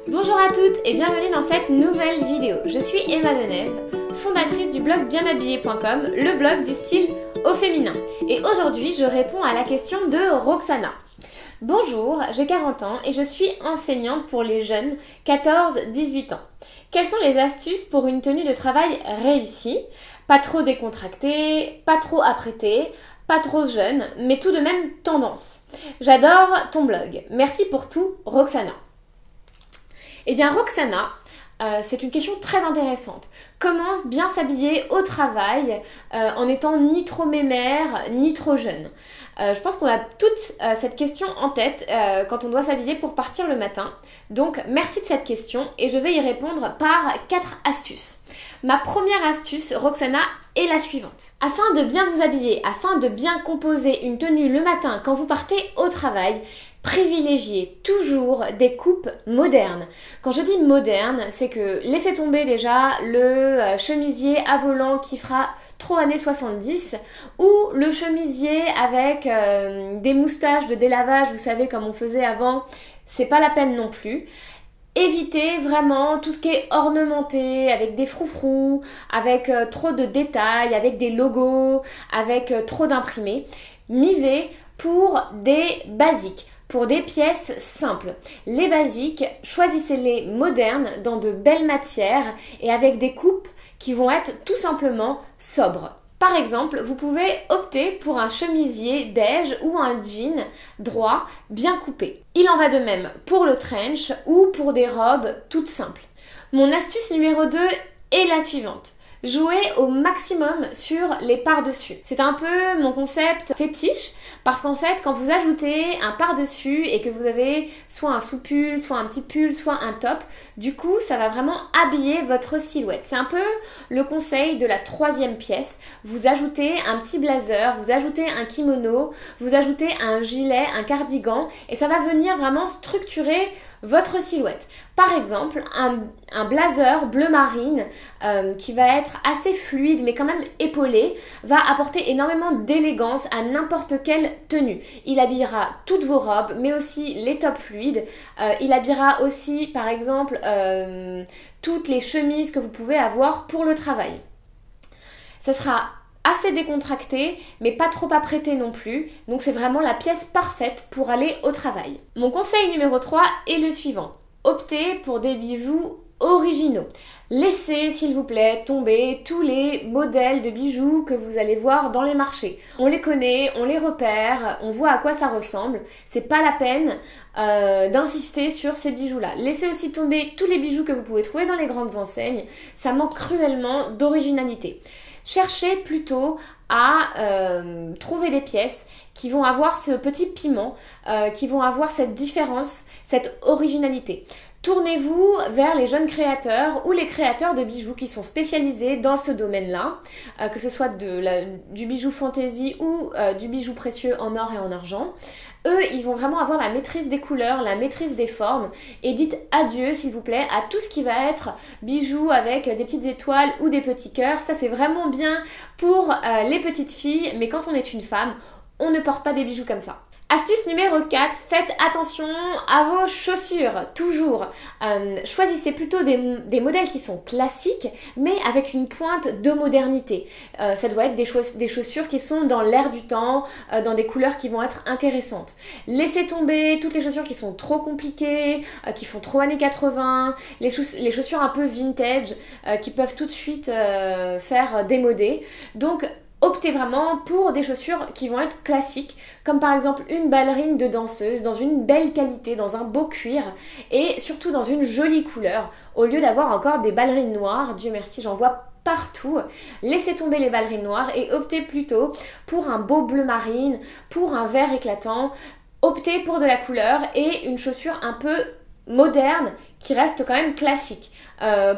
Bonjour à toutes et bienvenue dans cette nouvelle vidéo. Je suis Emma Denève, fondatrice du blog bienhabillé.com, le blog du style au féminin. Et aujourd'hui, je réponds à la question de Roxana. Bonjour, j'ai 40 ans et je suis enseignante pour les jeunes 14-18 ans. Quelles sont les astuces pour une tenue de travail réussie? Pas trop décontractée, pas trop apprêtée, pas trop jeune, mais tout de même tendance. J'adore ton blog. Merci pour tout, Roxana. Eh bien, Roxana, c'est une question très intéressante. Comment bien s'habiller au travail en étant ni trop mémère, ni trop jeune? Je pense qu'on a toute cette question en tête quand on doit s'habiller pour partir le matin. Donc, merci de cette question et je vais y répondre par 4 astuces. Ma première astuce, Roxana, est la suivante. Afin de bien vous habiller, afin de bien composer une tenue le matin quand vous partez au travail, privilégiez toujours des coupes modernes. Quand je dis moderne, c'est que laissez tomber déjà le chemisier à volant qui fera trop années 70 ou le chemisier avec des moustaches de délavage, vous savez comme on faisait avant, c'est pas la peine non plus. Évitez vraiment tout ce qui est ornementé, avec des froufrous, avec trop de détails, avec des logos, avec trop d'imprimés. Misez pour des basiques, pour des pièces simples. Les basiques, choisissez-les modernes, dans de belles matières et avec des coupes qui vont être tout simplement sobres. Par exemple, vous pouvez opter pour un chemisier beige ou un jean droit, bien coupé. Il en va de même pour le trench ou pour des robes toutes simples. Mon astuce numéro 2 est la suivante. Jouez au maximum sur les par-dessus. C'est un peu mon concept fétiche parce qu'en fait, quand vous ajoutez un par-dessus et que vous avez soit un sous-pull, soit un petit pull, soit un top, du coup, ça va vraiment habiller votre silhouette. C'est un peu le conseil de la 3e pièce. Vous ajoutez un petit blazer, vous ajoutez un kimono, vous ajoutez un gilet, un cardigan et ça va venir vraiment structurer votre silhouette. Par exemple, un blazer bleu marine qui va être assez fluide mais quand même épaulé va apporter énormément d'élégance à n'importe quelle tenue. Il habillera toutes vos robes mais aussi les tops fluides. Il habillera aussi par exemple toutes les chemises que vous pouvez avoir pour le travail. Ça sera assez décontracté, mais pas trop apprêté non plus. Donc c'est vraiment la pièce parfaite pour aller au travail. Mon conseil numéro 3 est le suivant. Optez pour des bijoux originaux. Laissez, s'il vous plaît, tomber tous les modèles de bijoux que vous allez voir dans les marchés. On les connaît, on les repère, on voit à quoi ça ressemble. C'est pas la peine d'insister sur ces bijoux-là. Laissez aussi tomber tous les bijoux que vous pouvez trouver dans les grandes enseignes. Ça manque cruellement d'originalité. Cherchez plutôt à trouver des pièces qui vont avoir ce petit piment, qui vont avoir cette différence, cette originalité. Tournez-vous vers les jeunes créateurs ou les créateurs de bijoux qui sont spécialisés dans ce domaine-là, que ce soit du bijou fantaisie ou du bijou précieux en or et en argent. Eux, ils vont vraiment avoir la maîtrise des couleurs, la maîtrise des formes et dites adieu, s'il vous plaît, à tout ce qui va être bijoux avec des petites étoiles ou des petits cœurs. Ça, c'est vraiment bien pour les petites filles, mais quand on est une femme, on ne porte pas des bijoux comme ça. Astuce numéro 4, faites attention à vos chaussures, toujours. Choisissez plutôt des modèles qui sont classiques, mais avec une pointe de modernité. Ça doit être des chaussures qui sont dans l'air du temps, dans des couleurs qui vont être intéressantes. Laissez tomber toutes les chaussures qui sont trop compliquées, qui font trop années 80, les chaussures un peu vintage, qui peuvent tout de suite faire démoder. Donc, optez vraiment pour des chaussures qui vont être classiques, comme par exemple une ballerine de danseuse, dans une belle qualité, dans un beau cuir et surtout dans une jolie couleur, au lieu d'avoir encore des ballerines noires. Dieu merci, j'en vois partout. Laissez tomber les ballerines noires et optez plutôt pour un beau bleu marine, pour un vert éclatant. Optez pour de la couleur et une chaussure un peu moderne qui reste quand même classique.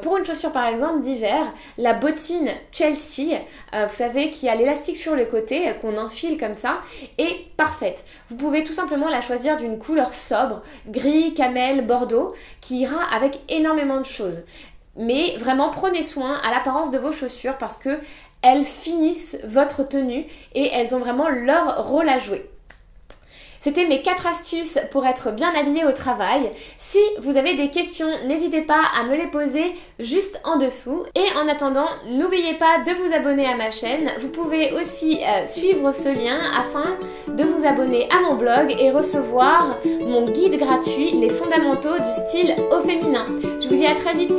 Pour une chaussure par exemple d'hiver, la bottine Chelsea, vous savez qui a l'élastique sur le côté, qu'on enfile comme ça, est parfaite. Vous pouvez tout simplement la choisir d'une couleur sobre, gris, camel, bordeaux, qui ira avec énormément de choses. Mais vraiment prenez soin à l'apparence de vos chaussures parce que elles finissent votre tenue et elles ont vraiment leur rôle à jouer. C'était mes 4 astuces pour être bien habillée au travail. Si vous avez des questions, n'hésitez pas à me les poser juste en dessous. Et en attendant, n'oubliez pas de vous abonner à ma chaîne. Vous pouvez aussi suivre ce lien afin de vous abonner à mon blog et recevoir mon guide gratuit, les fondamentaux du style au féminin. Je vous dis à très vite.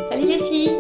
Salut les filles!